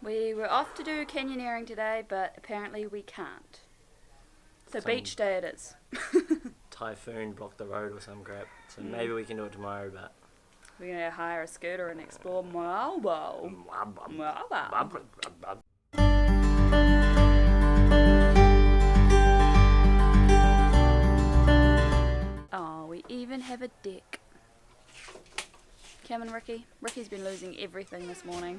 We were off to do canyoneering today, but apparently we can't. So beach day it is. Typhoon blocked the road or some crap. So maybe we can do it tomorrow, but... We're going to hire a scooter and explore Moalboal. Oh, we even have a deck. Come on, Ricky. Ricky's been losing everything this morning.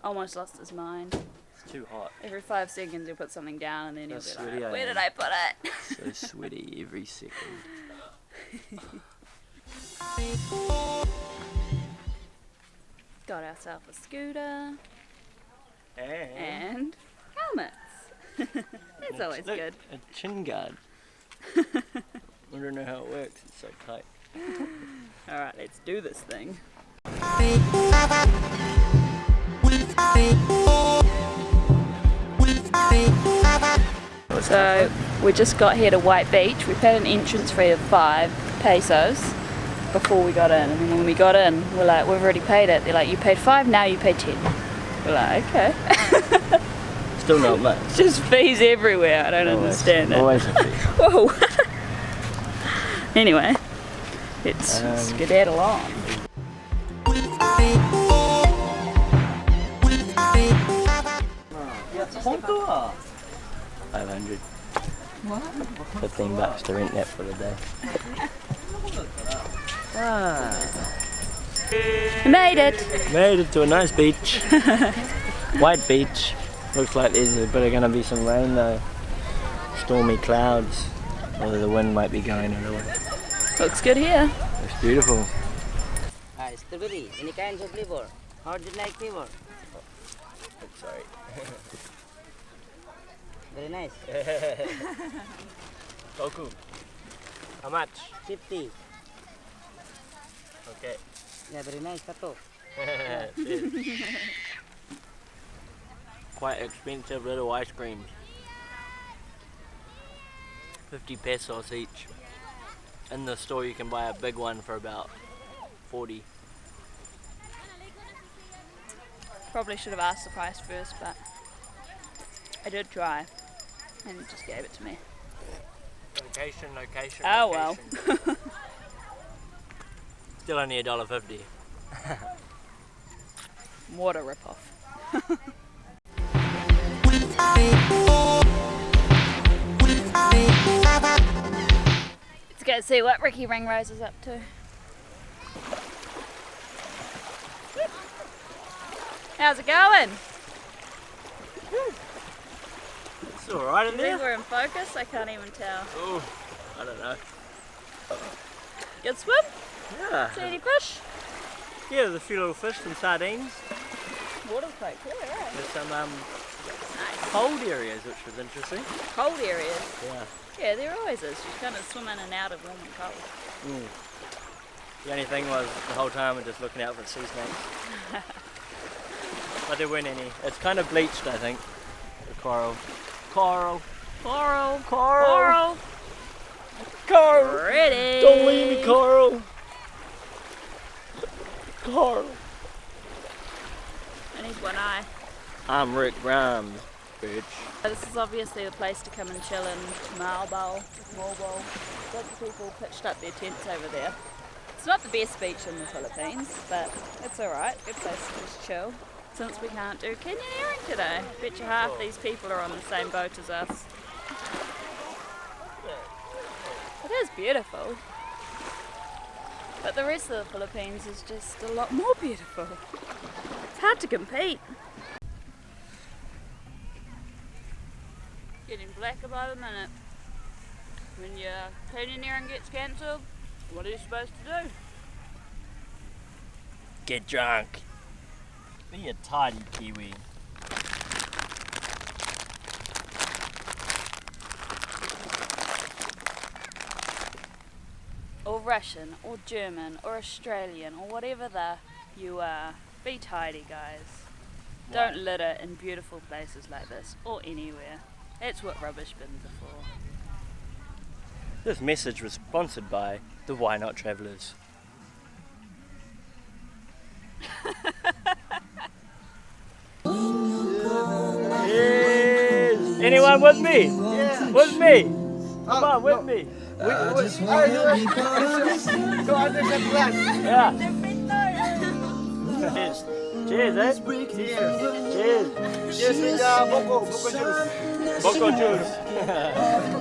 Almost lost his mind. It's too hot. Every 5 seconds he'll put something down and then he'll be like, where did I I put it? So sweaty every second. Got ourselves a scooter. And helmets. It's always good. A chin guard. I don't know how it works, it's so tight. Alright, let's do this thing. So we just got here to White Beach. We paid an entrance fee of 5 pesos before we got in, and then when we got in we're like, we've already paid it. They're like, you paid 5, now you pay 10. We're like, okay. Still not much. Just fees everywhere, I don't understand it. Always a fee. Whoa. Anyway, let's skedaddle on. $500. What? $15 to rent that for the day. We made it! Made it to a nice beach. White Beach. Looks like there's a bit of gonna be some rain though. Stormy clouds. Although the wind might be going a little. Looks good here. It's beautiful. Strawberry, any kinds of flavor? How do you like flavor? Oh, sorry. Very nice. Goku. How much? 50. Okay. Yeah, very nice, Tato. Quite expensive little ice creams. 50 pesos each. In the store you can buy a big one for about 40. Probably should have asked the price first, but I did try and just gave it to me. Location. Oh well. Still only $1.50. What a rip-off. Let's go see what Ricky Ringrose is up to. How's it going? It's alright in Do you there. think we're in focus? I can't even tell. Oh, I don't know. Good swim? Yeah. See any fish? Yeah, there's a few little fish and sardines. Water's quite clear, right? There's some Nice. cold areas, which was interesting. Cold areas. Yeah. Yeah, there always is. You kind of swim in and out of warm and cold. The only thing was the whole time we're just looking out for sea snakes. But there weren't any. It's kind of bleached, I think. The coral. Coral. Coral. Coral. Coral. Coral. Pretty. Don't leave me, Coral. Coral. I need one eye. I'm Rick Grimes, bitch. This is obviously the place to come and chill in Moalboal. Lots of people pitched up their tents over there. It's not the best beach in the Philippines, but it's alright. Good place to just chill. Since we can't do canyoneering today. Bet you half these people are on the same boat as us. It is beautiful. But the rest of the Philippines is just a lot more beautiful. It's hard to compete. Getting blacker by the minute. When your canyoneering gets cancelled, what are you supposed to do? Get drunk. Be a tidy Kiwi. Or Russian, or German, or Australian, or whatever you are. Be tidy, guys. Don't litter in beautiful places like this, or anywhere. That's what rubbish bins are for. This message was sponsored by the Why Not Travellers. When you Anyone with me? Yeah. With me? Come on, with me. Go under the glass. Yeah. Cheers. Cheers, eh? Cheers. Cheers. Cheers with Boko juice. Boko juice.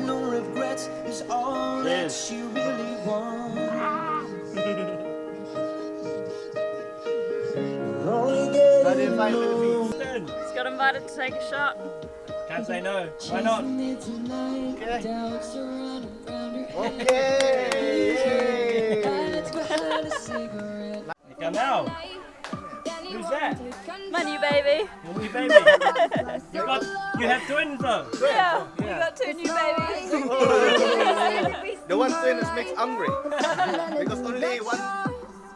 No regrets is all Cheers. that you really want. Just got invited to take a shot. Can't say no. Why not? Okay. Come out. Who's that? My new baby. Your new baby. You have twins though. Yeah, you got 2 new babies. The one twin is makes hungry. Because only one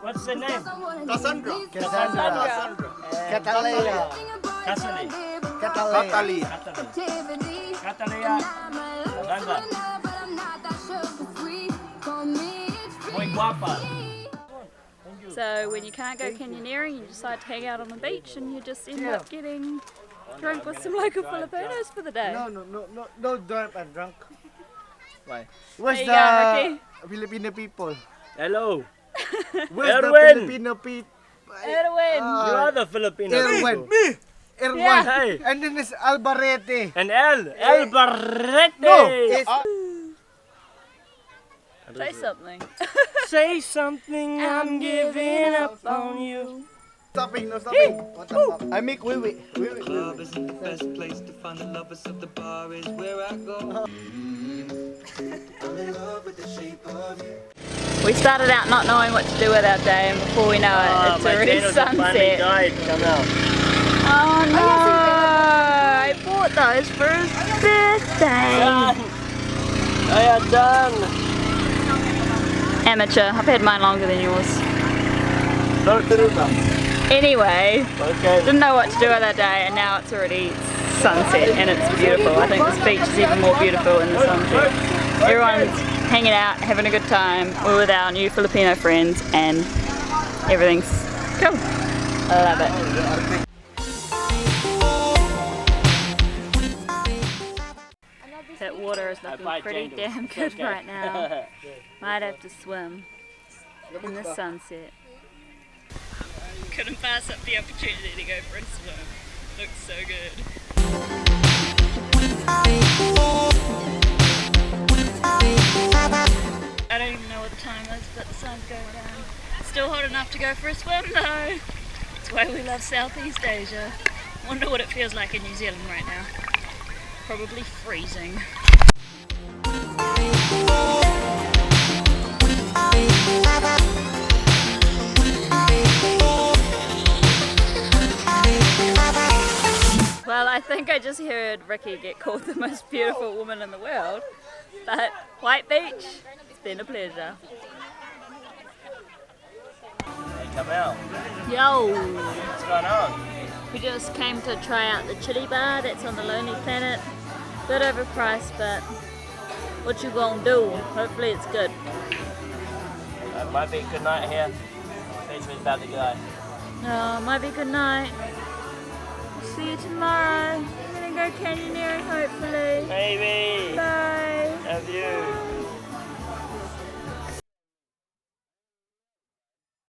What's the name? Cassandra. Cassandra. Catalina. Cassandra. Catalina. Catalina. Cassandra. Muy guapa. So when you can't go canyoneering, you decide to hang out on the beach and you just end up getting drunk with some local Filipinos for the day. No drunk and drunk. Why? Where's There you go, Ricky. the Filipino people? Hello. Where's the Erwin. Filipino people? Edwin. You are the Filipino. Erwin. people. Erwin. Yeah. Hey. And then there's Albarete. And El Barrete. No, it's Say something. Say something, I'm giving up on you. stopping, no stopping. What the fuck? I make wee. Club isn't the best place to find the lovers, so the bar is where I go. I'm in love with the shape of you. We started out not knowing what to do with our day, and before we know it, it's already sunset. Died. Come out. Oh no! I bought those for his birthday. I am done. Amateur. I've had mine longer than yours. No truba. Anyway, Okay. didn't know what to do with our day, and now it's already sunset and it's beautiful. I think this beach is even more beautiful in the sunset. Everyone's hanging out, having a good time. We're with our new Filipino friends and everything's cool. I love it. That water is looking pretty damn good right now. Might have to swim in the sunset. Couldn't pass up the opportunity to go for a swim. Looks so good. I don't even know what the time is, but the sun's going down. Still hot enough to go for a swim though. That's why we love Southeast Asia. Wonder what it feels like in New Zealand right now. Probably freezing. Well, I think I just heard Ricky get called the most beautiful woman in the world. But White Beach, it's been a pleasure. Hey, come out. Yo! What's going on? We just came to try out the chili bar that's on the Lonely Planet. Bit overpriced, but what you gonna do? Hopefully it's good. It might be a good night here. Especially about the guy. Oh, might be good night. See you tomorrow. I'm gonna go canyoneering hopefully. Maybe. Bye. Love you.